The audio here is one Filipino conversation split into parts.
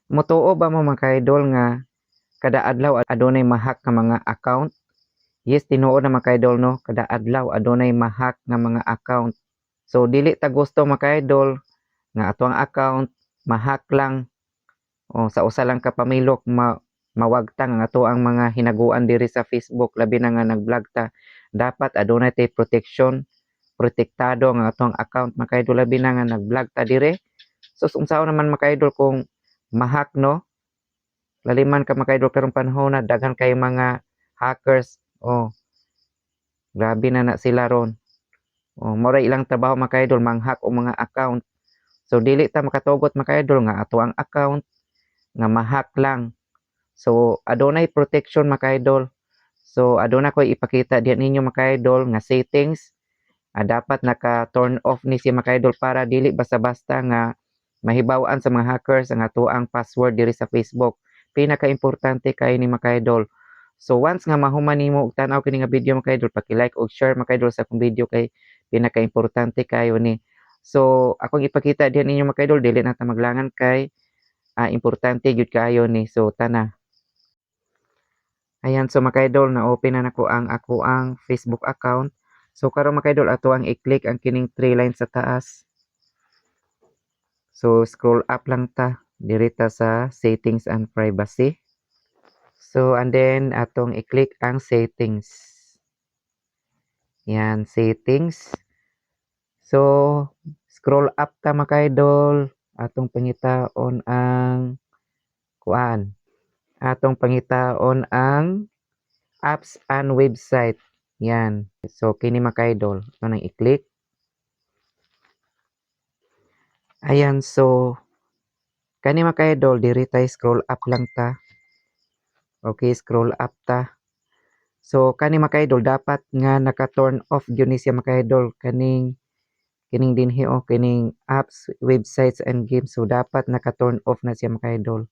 Motuo ba mo mga ka-idol nga kada adlaw adunay ma-hack nga mga account? Yes, tinuod na mga ka-idol no, kada adlaw adunay ma-hack nga mga account. So dili ta gusto mga ka-idol nga atong account ma-hack lang o sa usa lang ka pamilok mawagtang ang ato ang mga hinaguan diri sa Facebook labi na nga nag-vlog ta. Dapat adunay tay protection, protektado ang atong account mga ka-idol labi na nga nag-vlog ta dire. So unsaon naman mga ka-idol kung ma-hack no? Laliman ka mga ka-idol karong panahon na daghan kay mga hackers. Oh, grabe na sila ron. Oh, mora ilang trabaho mga ka-idol mang-hack o mga account. So dili ta makatugot mga ka-idol nga ato ang account nga ma-hack lang. So adunay protection mga ka-idol. So aduna ko ipakita diyan ninyo mga ka-idol nga settings. Dapat naka-turn off ni si mga ka-idol para dili basta-basta nga mahibaw-an sa mga hackers ang ato ang password diri sa Facebook. Pinaka-importante kay ni mga ka-idol. So once nga mahuman nimo og tan-aw kini nga video mga ka-idol, paki-like og share mga ka-idol sa akong video kay pinaka-importante kayo ni. So akong ipakita diyan ninyo mga ka-idol, dili na ta maglangan kay importante gyud kayo ni. So tana. Ayan, so mga ka-idol na open na nako ang ako ang Facebook account. So karon mga ka-idol ato ang i-click ang kining 3 lines sa taas. So scroll up lang ta diri ta sa settings and privacy. So and then atong i-click ang settings. Yan, settings. So scroll up ta mga ka-idol, atong pangitaon ang kuan. Atong pangitaon ang apps and website. Yan. So kini mga ka-idol, ito nang i-click. Ayan, so kani mga ka-idol, diri tayo scroll up lang ta. Okay, scroll up ta. So kani mga ka-idol, dapat nga naka-turn off gyud ni siya mga ka-idol kining dinhi o kining apps, websites and games. So dapat naka-turn off na siya mga ka-idol.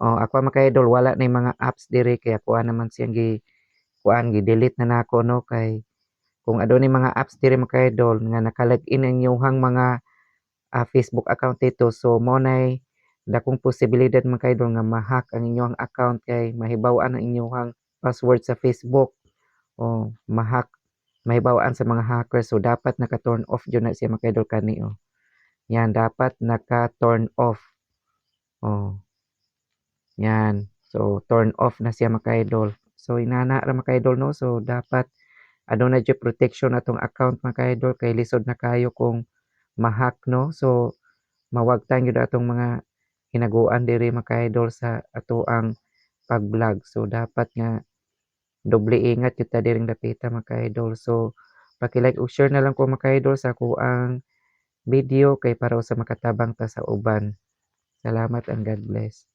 Oh, ako mga ka-idol wala na mga apps diri kaya kuha naman siyang gi-delete na nako no kay kung adunay mga apps diri mga ka-idol nga naka-login ang inyong mga Facebook account dito. So mo nay dakong posibilidad mga ka-idol nga ma-hack ang inyong account kay mahibaw-an ang inyong password sa Facebook o ma-hack mahibaw-an sa mga hackers. So dapat naka-turn off jud na siya mga ka-idol kani oh. Yan dapat naka-turn off. Oh. Yan. So turn off na siya mga ka-idol. So inana ra mga ka-idol no. So dapat adunay jud protection atong account mga ka-idol kay lisod na kayo kung ma-hack no. So mawagtang gyud atong mga hinaguan diri mga ka-idol sa ato ang pag-vlog. So dapat nga doble ingat gyud ta diring dapita mga ka-idol. So paki-like ug share na lang ko mga ka-idol sa ako ang video kay para sa makatabang ta sa uban. Salamat and God bless.